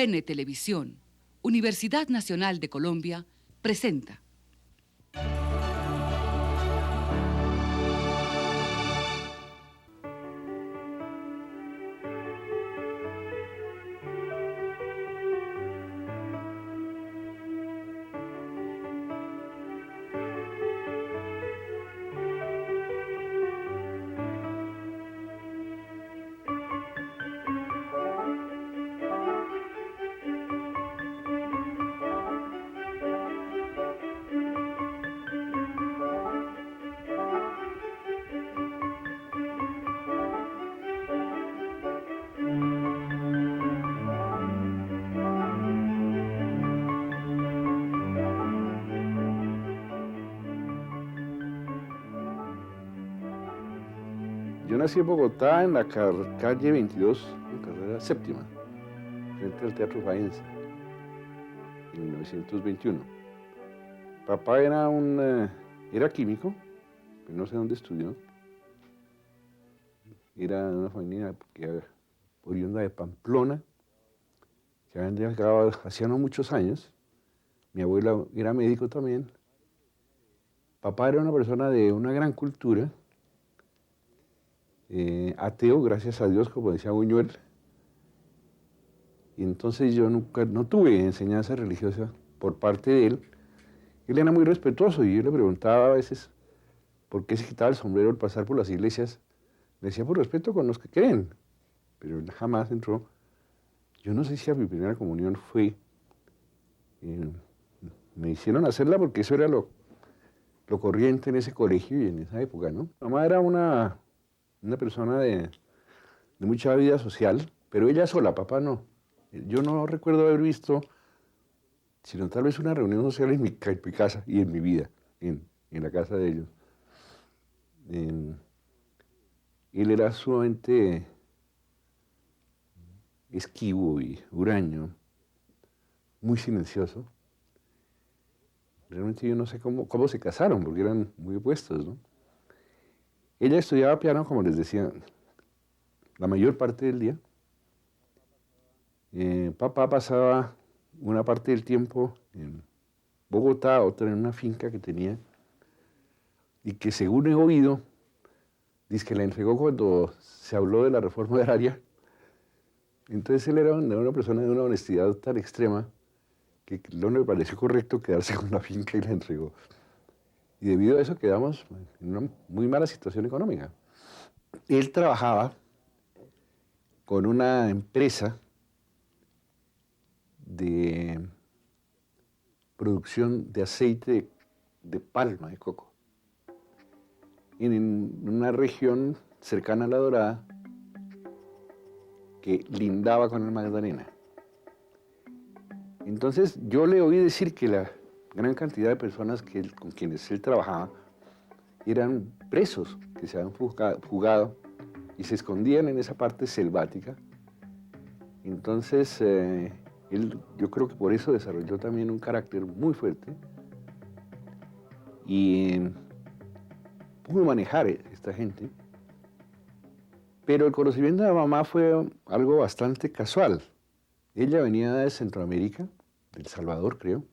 RCN Televisión, Universidad Nacional de Colombia, presenta. Yo nací en Bogotá, en la calle 22, en carrera séptima, frente al Teatro Faenza, en 1921. Papá era químico, pero no sé dónde estudió. Era de una familia oriunda de Pamplona, que habían llegado hacía no muchos años. Mi abuela era médico también. Papá era una persona de una gran cultura, ateo, gracias a Dios, como decía Buñuel. Y entonces yo no tuve enseñanza religiosa por parte de él. Él era muy respetuoso y yo le preguntaba a veces por qué se quitaba el sombrero al pasar por las iglesias. Me decía, por respeto con los que creen, pero él jamás entró. Yo no sé si a mi primera comunión fue. Me hicieron hacerla porque eso era lo corriente en ese colegio y en esa época, ¿no? Mamá era una persona de mucha vida social, pero ella sola, papá no. Yo no recuerdo haber visto, sino tal vez una reunión social en mi casa y en mi vida, en la casa de ellos. Él era sumamente esquivo y huraño, muy silencioso. Realmente yo no sé cómo se casaron, porque eran muy opuestos, ¿no? Ella estudiaba piano, como les decía, la mayor parte del día. Papá pasaba una parte del tiempo en Bogotá, otra en una finca que tenía, y que según he oído, dice que la entregó cuando se habló de la reforma agraria. Entonces él era una persona de una honestidad tan extrema que no le pareció correcto quedarse con la finca y la entregó. Y debido a eso quedamos en una muy mala situación económica. Él trabajaba con una empresa de producción de aceite de palma de coco en una región cercana a La Dorada que lindaba con el Magdalena. Entonces yo le oí decir que la gran cantidad de personas con quienes él trabajaba eran presos que se habían fugado y se escondían en esa parte selvática. Entonces yo creo que por eso desarrolló también un carácter muy fuerte y pudo manejar esta gente. Pero el conocimiento de la mamá fue algo bastante casual. Ella venía de Centroamérica, de El Salvador creo,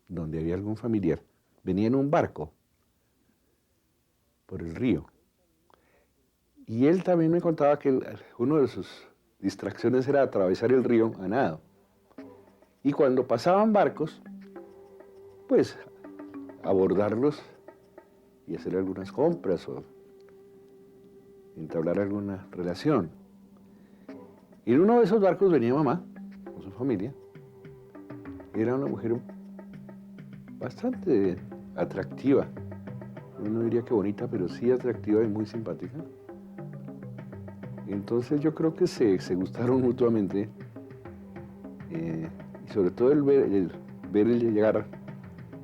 donde había algún familiar. Venía en un barco por el río. Y él también me contaba que una de sus distracciones era atravesar el río a nado. Y cuando pasaban barcos, pues abordarlos y hacer algunas compras o entablar alguna relación. Y en uno de esos barcos venía mamá con su familia. Era una mujer bastante atractiva. No diría que bonita, pero sí atractiva y muy simpática. Entonces yo creo que se gustaron mutuamente. Y sobre todo el ver llegar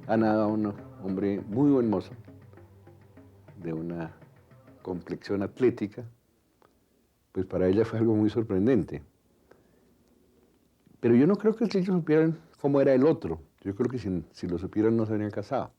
a nada a un hombre muy buen mozo, de una complexión atlética, pues para ella fue algo muy sorprendente. Pero yo no creo que ellos supieran cómo era el otro. Yo creo que si lo supieran no se habrían casado.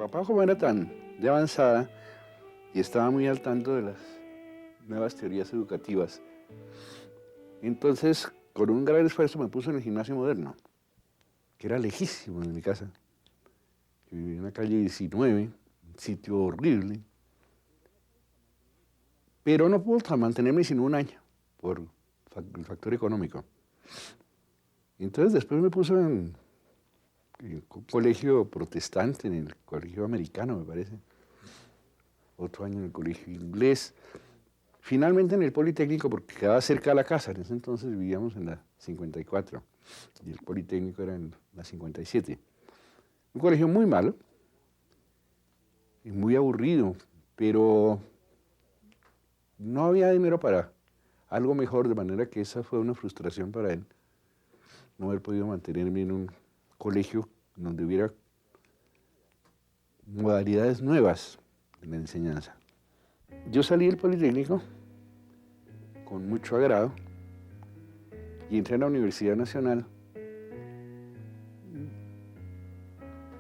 papá, como era tan de avanzada y estaba muy al tanto de las nuevas teorías educativas, entonces con un gran esfuerzo me puso en el gimnasio moderno, que era lejísimo de mi casa. Yo vivía en la calle 19, un sitio horrible, pero no pude mantenerme sino un año por el factor económico. Entonces después me puso en un colegio protestante, en el colegio americano, me parece. Otro año en el colegio inglés. Finalmente en el Politécnico, porque quedaba cerca de la casa. En ese entonces vivíamos en la 54 y el Politécnico era en la 57. Un colegio muy malo y muy aburrido, pero no había dinero para algo mejor, de manera que esa fue una frustración para él, no haber podido mantenerme en un colegio donde hubiera modalidades nuevas en la enseñanza. Yo salí del Politécnico con mucho agrado y entré a la Universidad Nacional,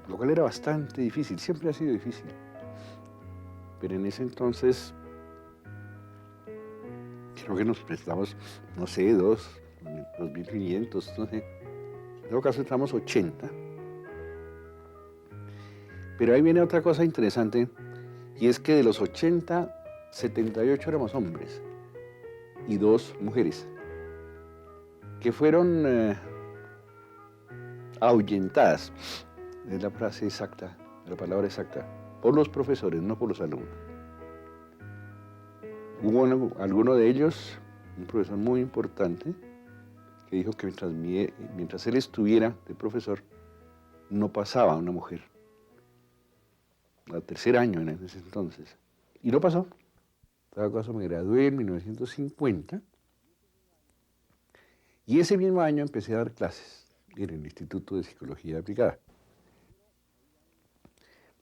lo cual era bastante difícil, siempre ha sido difícil, pero en ese entonces creo que nos prestamos, no sé, 2.500, no sé, en todo caso estamos 80. Pero ahí viene otra cosa interesante, y es que de los 80, 78 éramos hombres y 2 mujeres, que fueron ahuyentadas, es la frase exacta, la palabra exacta, por los profesores, no por los alumnos. Hubo alguno de ellos, un profesor muy importante, que dijo que mientras él estuviera de profesor, no pasaba una mujer. Al tercer año en ese entonces. Y no pasó. Cada cosa me gradué en 1950. Y ese mismo año empecé a dar clases en el Instituto de Psicología Aplicada.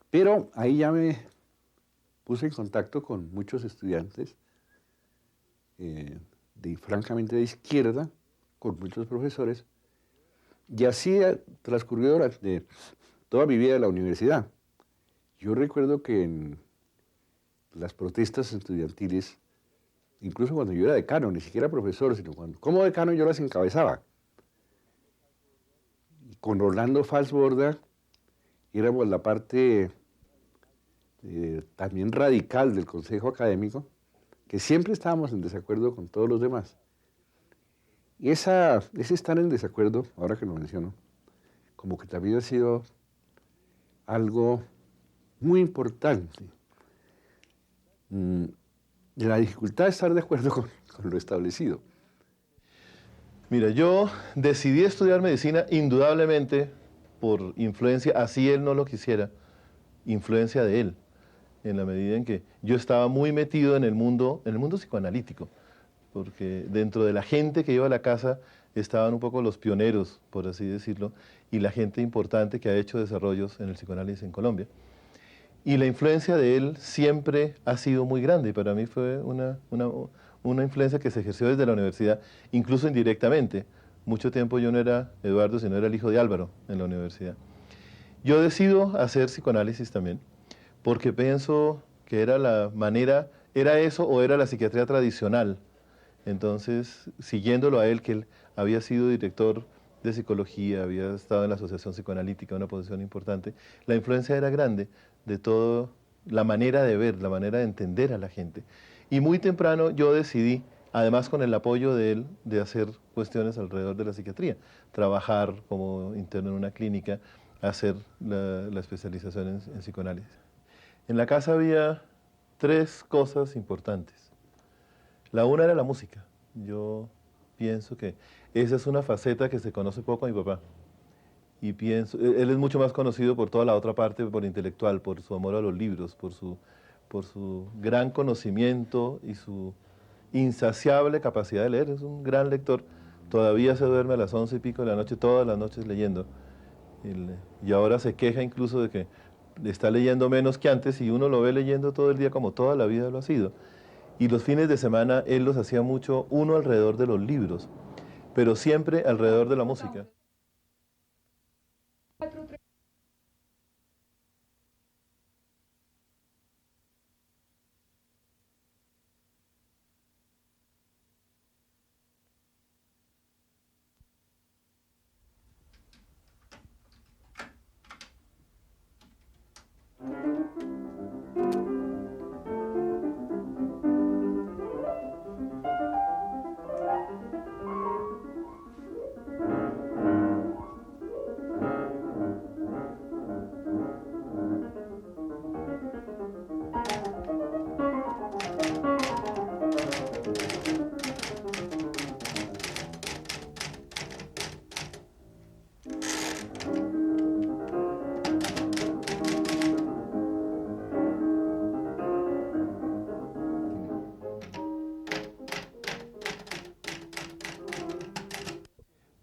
Pero ahí ya me puse en contacto con muchos estudiantes, francamente de izquierda, con muchos profesores, y así transcurrió durante toda mi vida en la universidad. Yo recuerdo que en las protestas estudiantiles, incluso cuando yo era decano, ni siquiera profesor, sino como decano yo las encabezaba. Y con Orlando Falsborda éramos la parte también radical del Consejo Académico, que siempre estábamos en desacuerdo con todos los demás. Y ese estar en desacuerdo, ahora que lo menciono, como que también ha sido algo muy importante. La dificultad de estar de acuerdo con lo establecido. Mira, yo decidí estudiar medicina indudablemente por influencia, así él no lo quisiera, influencia de él, en la medida en que yo estaba muy metido en el mundo psicoanalítico, porque dentro de la gente que iba a la casa estaban un poco los pioneros, por así decirlo, y la gente importante que ha hecho desarrollos en el psicoanálisis en Colombia. Y la influencia de él siempre ha sido muy grande, y para mí fue una influencia que se ejerció desde la universidad, incluso indirectamente. Mucho tiempo yo no era Eduardo, sino era el hijo de Álvaro en la universidad. Yo decido hacer psicoanálisis también, porque pienso que era la manera, era eso o era la psiquiatría tradicional. Entonces, siguiéndolo a él, que él había sido director de psicología, había estado en la Asociación Psicoanalítica, una posición importante, la influencia era grande de todo, la manera de ver, la manera de entender a la gente. Y muy temprano yo decidí, además con el apoyo de él, de hacer cuestiones alrededor de la psiquiatría, trabajar como interno en una clínica, hacer la especialización en psicoanálisis. En la casa había 3 cosas importantes. La una era la música. Yo pienso que esa es una faceta que se conoce poco a mi papá. Y pienso, él es mucho más conocido por toda la otra parte, por intelectual, por su amor a los libros, por su gran conocimiento y su insaciable capacidad de leer. Es un gran lector. Todavía se duerme a las 11 y pico de la noche, todas las noches leyendo. Y ahora se queja incluso de que está leyendo menos que antes y uno lo ve leyendo todo el día como toda la vida lo ha sido. Y los fines de semana él los hacía mucho, uno alrededor de los libros, pero siempre alrededor de la música.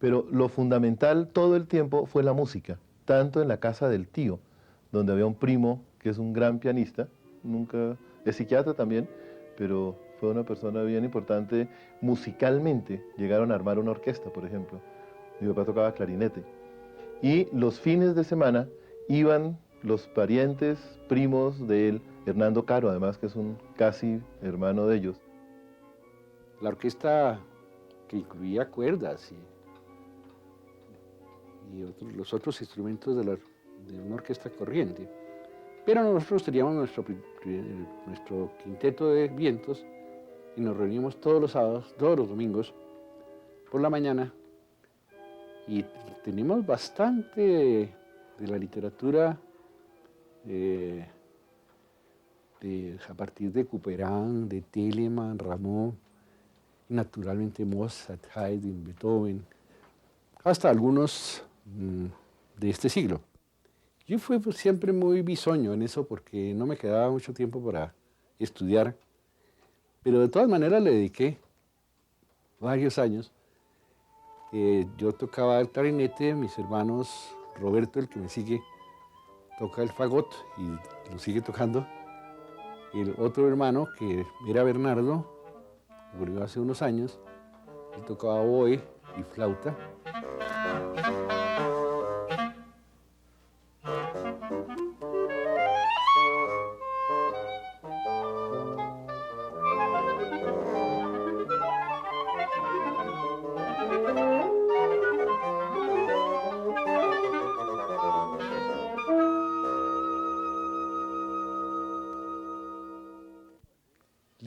Pero lo fundamental todo el tiempo fue la música, tanto en la casa del tío, donde había un primo que es un gran pianista, nunca es psiquiatra también, pero fue una persona bien importante musicalmente. Llegaron a armar una orquesta, por ejemplo. Mi papá tocaba clarinete. Y los fines de semana iban los parientes, primos de él, Hernando Caro, además, que es un casi hermano de ellos. La orquesta que incluía cuerdas y los otros instrumentos de una orquesta corriente. Pero nosotros teníamos nuestro quinteto de vientos y nos reuníamos todos los sábados, todos los domingos, por la mañana, y tenemos bastante de la literatura a partir de Couperin, de Telemann, Rameau, y naturalmente Mozart, Haydn, Beethoven, hasta algunos de este siglo. Yo fui siempre muy bisoño en eso porque no me quedaba mucho tiempo para estudiar, pero de todas maneras le dediqué varios años. Yo tocaba el clarinete, mis hermanos, Roberto, el que me sigue, toca el fagot y lo sigue tocando. El otro hermano, que era Bernardo, murió hace unos años, él tocaba oboe y flauta.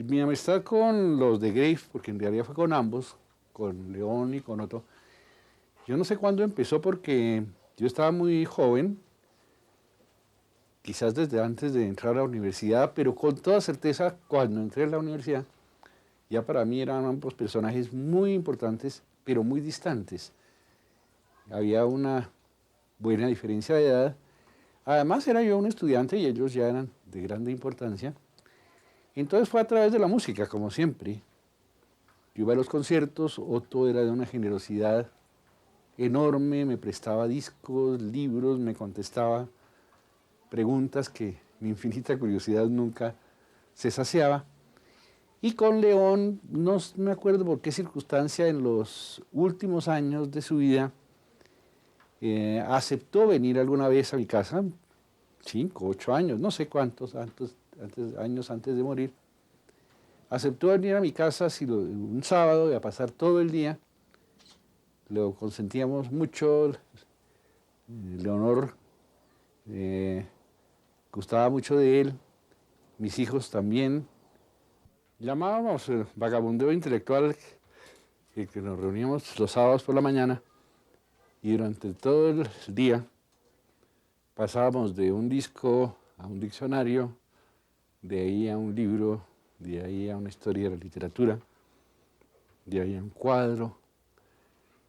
Mi amistad con los de Grave, porque en realidad fue con ambos, con León y con Otto, yo no sé cuándo empezó porque yo estaba muy joven, quizás desde antes de entrar a la universidad, pero con toda certeza cuando entré a la universidad, ya para mí eran ambos personajes muy importantes, pero muy distantes. Había una buena diferencia de edad. Además era yo un estudiante y ellos ya eran de grande importancia. Entonces fue a través de la música, como siempre. Yo iba a los conciertos, Otto era de una generosidad enorme, me prestaba discos, libros, me contestaba preguntas que mi infinita curiosidad nunca se saciaba. Y con León, no me acuerdo por qué circunstancia, en los últimos años de su vida, aceptó venir alguna vez a mi casa, 5, 8 años, no sé cuántos años antes de morir. Aceptó venir a mi casa un sábado y a pasar todo el día. Lo consentíamos mucho. Leonor gustaba mucho de él, mis hijos también. Llamábamos el vagabundeo intelectual, que nos reuníamos los sábados por la mañana y durante todo el día pasábamos de un disco a un diccionario, de ahí a un libro, de ahí a una historia de la literatura, de ahí a un cuadro,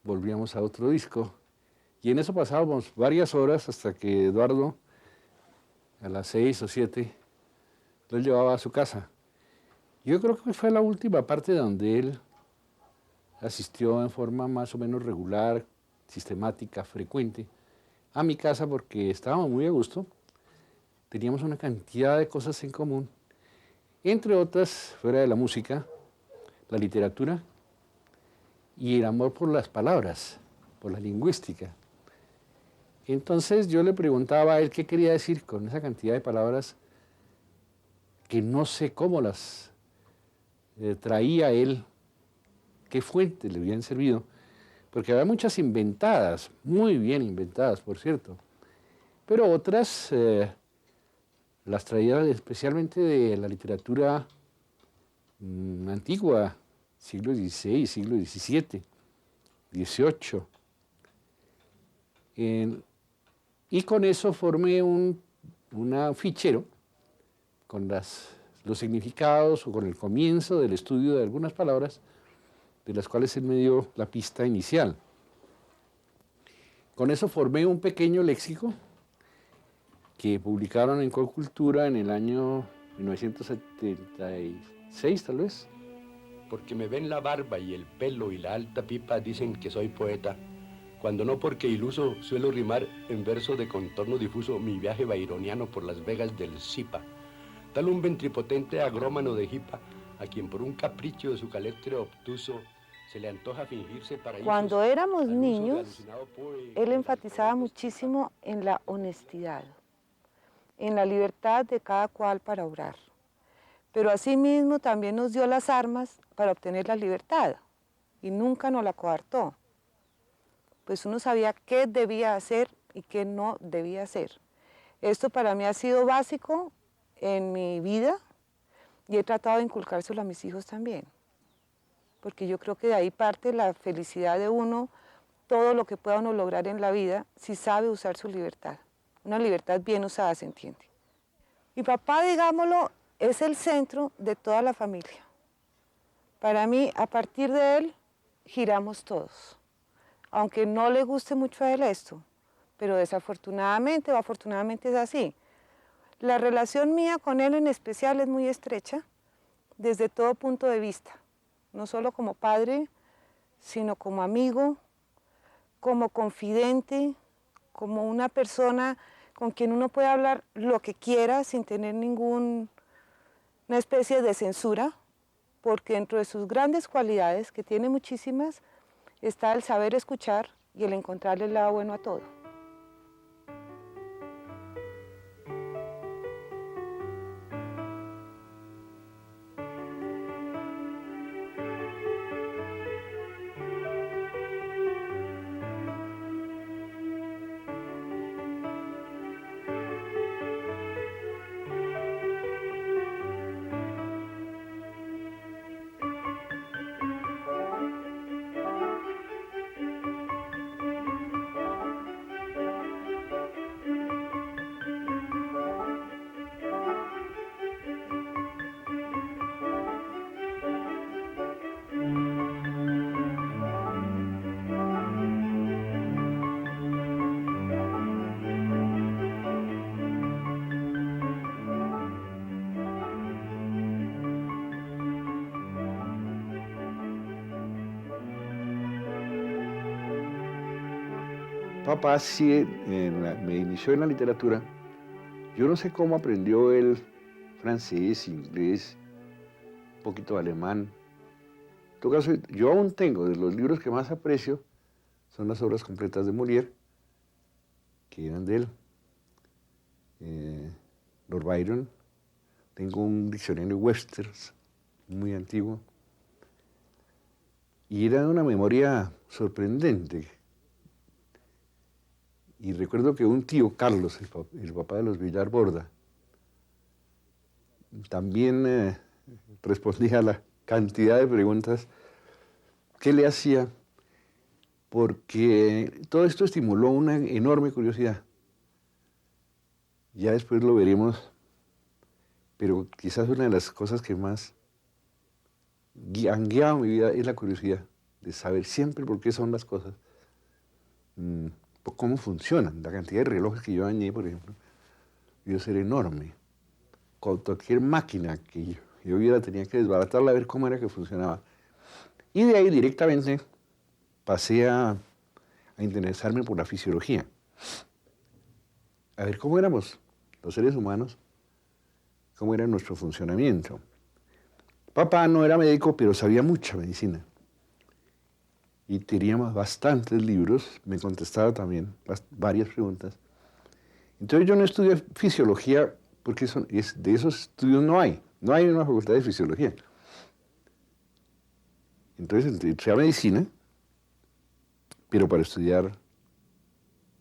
volvíamos a otro disco, y en eso pasábamos varias horas hasta que Eduardo, a las 6 o 7, lo llevaba a su casa. Yo creo que fue la última parte donde él asistió en forma más o menos regular, sistemática, frecuente, a mi casa porque estábamos muy a gusto. Teníamos una cantidad de cosas en común, entre otras, fuera de la música, la literatura y el amor por las palabras, por la lingüística. Entonces yo le preguntaba a él qué quería decir con esa cantidad de palabras que no sé cómo las traía él, qué fuentes le habían servido, porque había muchas inventadas, muy bien inventadas, por cierto, pero otras las traía especialmente de la literatura antigua, siglo XVI, siglo XVII, XVIII. Y con eso formé un fichero con los significados o con el comienzo del estudio de algunas palabras, de las cuales él me dio la pista inicial. Con eso formé un pequeño léxico que publicaron en Colcultura en el año 1976, tal vez. Porque me ven la barba y el pelo y la alta pipa, dicen que soy poeta. cuando no porque iluso suelo rimar en verso de contorno difuso mi viaje baironiano por las vegas del Zipa. Tal un ventripotente agrómano de Jipa, a quien por un capricho de su caléctero obtuso se le antoja fingirse paraísos. Cuando éramos al uso de niños, alucinado poe él de enfatizaba las muchísimo en la honestidad, en la libertad de cada cual para obrar. Pero asimismo también nos dio las armas para obtener la libertad y nunca nos la coartó. Pues uno sabía qué debía hacer y qué no debía hacer. Esto para mí ha sido básico en mi vida y he tratado de inculcárselo a mis hijos también. Porque yo creo que de ahí parte la felicidad de uno, todo lo que pueda uno lograr en la vida, si sabe usar su libertad. Una libertad bien usada, se entiende. Mi papá, digámoslo, es el centro de toda la familia. Para mí, a partir de él, giramos todos. Aunque no le guste mucho a él esto, pero desafortunadamente o afortunadamente es así. La relación mía con él en especial es muy estrecha, desde todo punto de vista. No solo como padre, sino como amigo, como confidente, como una persona con quien uno puede hablar lo que quiera sin tener ninguna especie de censura, porque dentro de sus grandes cualidades, que tiene muchísimas, está el saber escuchar y el encontrarle el lado bueno a todo. Papá sí me inició en la literatura. Yo no sé cómo aprendió él francés, inglés, un poquito de alemán. En todo caso, yo aún tengo, de los libros que más aprecio, son las obras completas de Molière, que eran de él. Lord Byron. Tengo un diccionario Webster's muy antiguo. Y era una memoria sorprendente. Y recuerdo que un tío, Carlos, el papá de los Villar Borda, también respondía a la cantidad de preguntas que le hacía, porque todo esto estimuló una enorme curiosidad. Ya después lo veremos, pero quizás una de las cosas que más han guiado mi vida es la curiosidad de saber siempre por qué son las cosas. Cómo funcionan. La cantidad de relojes que yo dañé, por ejemplo, debió ser enorme. Con cualquier máquina que yo viera tenía que desbaratarla a ver cómo era que funcionaba. Y de ahí directamente pasé a interesarme por la fisiología. A ver cómo éramos los seres humanos, cómo era nuestro funcionamiento. Papá no era médico, pero sabía mucha medicina. Y teníamos bastantes libros, me contestaba también varias preguntas. Entonces yo no estudié fisiología porque de esos estudios no hay una facultad de fisiología. Entonces entré a medicina, pero para estudiar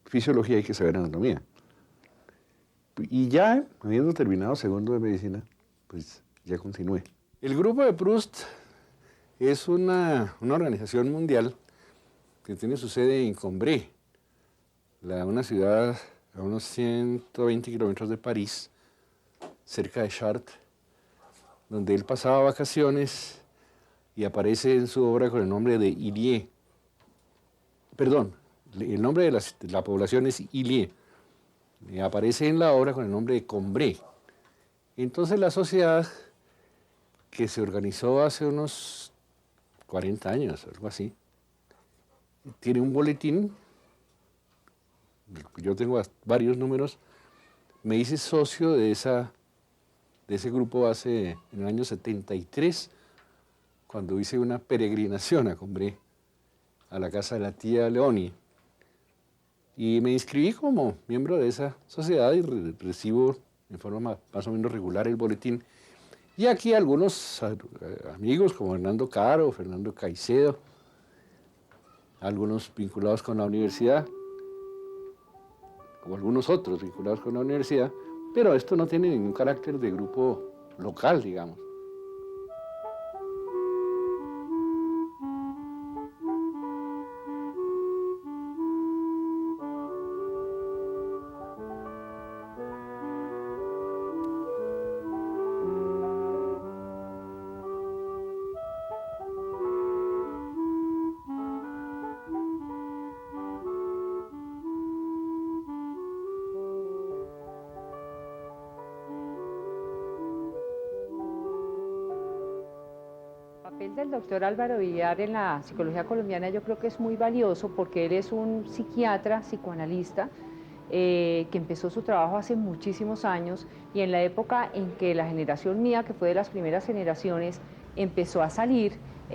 fisiología hay que saber anatomía. Y ya, habiendo terminado segundo de medicina, pues ya continué. El Grupo de Proust es una organización mundial que tiene su sede en Combray, una ciudad a unos 120 kilómetros de París, cerca de Chartres, donde él pasaba vacaciones y aparece en su obra con el nombre de Illier. Perdón, el nombre de la población es Illier. Aparece en la obra con el nombre de Combray. Entonces la sociedad, que se organizó hace unos 40 años, algo así, tiene un boletín yo tengo varios números, me hice socio de ese grupo en el año 73, cuando hice una peregrinación a Combré, a la casa de la tía Leoni. Y me inscribí como miembro de esa sociedad y recibo en forma más o menos regular el boletín. Y aquí algunos amigos como Hernando Caro, Fernando Caicedo, algunos vinculados con la universidad, o algunos otros vinculados con la universidad, pero esto no tiene ningún carácter de grupo local, digamos. El papel del doctor Álvaro Villar en la psicología colombiana yo creo que es muy valioso porque él es un psiquiatra, psicoanalista, que empezó su trabajo hace muchísimos años y en la época en que la generación mía, que fue de las primeras generaciones, empezó a salir,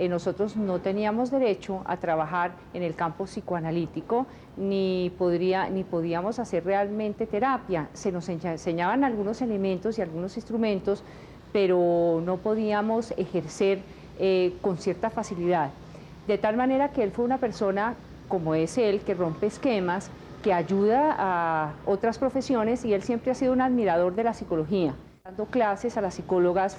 nosotros no teníamos derecho a trabajar en el campo psicoanalítico ni podíamos hacer realmente terapia. Se nos enseñaban algunos elementos y algunos instrumentos, pero no podíamos ejercer con cierta facilidad. De tal manera que él fue una persona, como es él, que rompe esquemas, que ayuda a otras profesiones y él siempre ha sido un admirador de la psicología, dando clases a las psicólogas,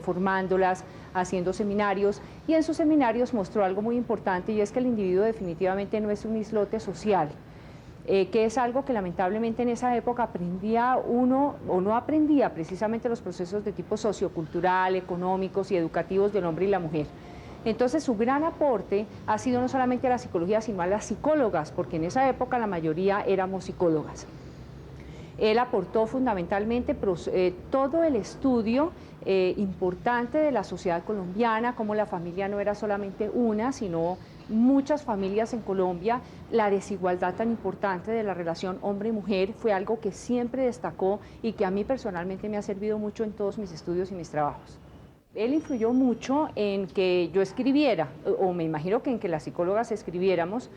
formándolas, haciendo seminarios, y en sus seminarios mostró algo muy importante y es que el individuo definitivamente no es un islote social, que es algo que lamentablemente en esa época aprendía uno o no aprendía precisamente los procesos de tipo sociocultural, económicos y educativos del hombre y la mujer. Entonces su gran aporte ha sido no solamente a la psicología, sino a las psicólogas, porque en esa época la mayoría éramos psicólogas. Él aportó fundamentalmente todo el estudio importante de la sociedad colombiana, cómo la familia no era solamente una, sino muchas familias en Colombia. La desigualdad tan importante de la relación hombre-mujer fue algo que siempre destacó y que a mí personalmente me ha servido mucho en todos mis estudios y mis trabajos. Él influyó mucho en que yo escribiera, o me imagino que en que las psicólogas escribiéramos.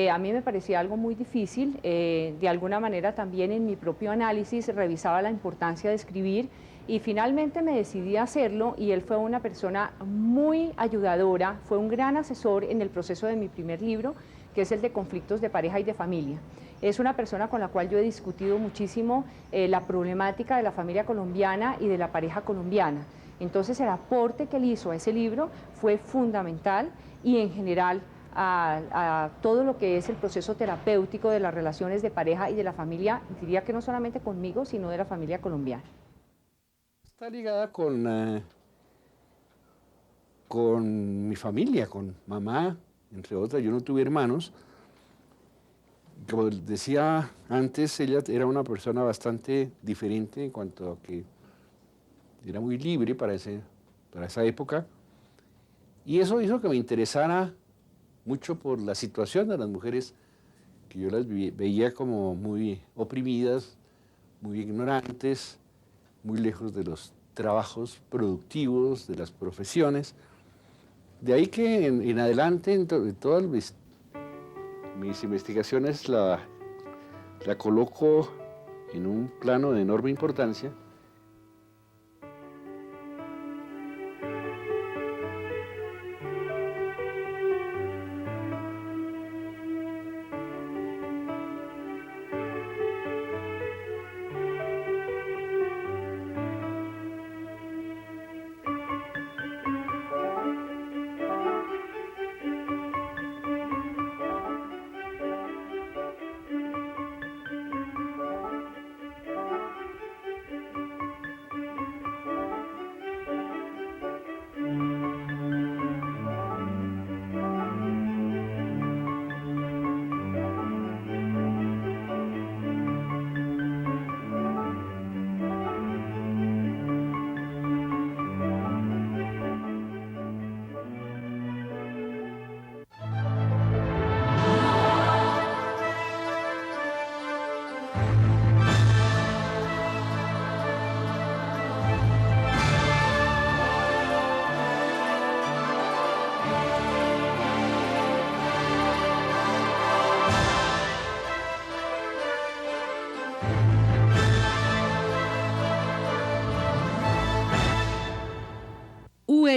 A mí me parecía algo muy difícil, de alguna manera también en mi propio análisis revisaba la importancia de escribir y finalmente me decidí a hacerlo y él fue una persona muy ayudadora, fue un gran asesor en el proceso de mi primer libro, que es el de conflictos de pareja y de familia. Es una persona con la cual yo he discutido muchísimo la problemática de la familia colombiana y de la pareja colombiana. Entonces el aporte que él hizo a ese libro fue fundamental y en general a todo lo que es el proceso terapéutico de las relaciones de pareja y de la familia, diría que no solamente conmigo, sino de la familia colombiana. Está ligada con mi familia, con mamá, entre otras. Yo no tuve hermanos. Como decía antes, ella era una persona bastante diferente en cuanto a que era muy libre para esa época. Y eso hizo que me interesara mucho por la situación de las mujeres, que yo las veía como muy oprimidas, muy ignorantes, muy lejos de los trabajos productivos, de las profesiones. De ahí que en adelante, en todas mis investigaciones la coloco en un plano de enorme importancia.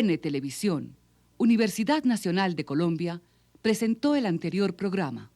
RCN Televisión, Universidad Nacional de Colombia, presentó el anterior programa.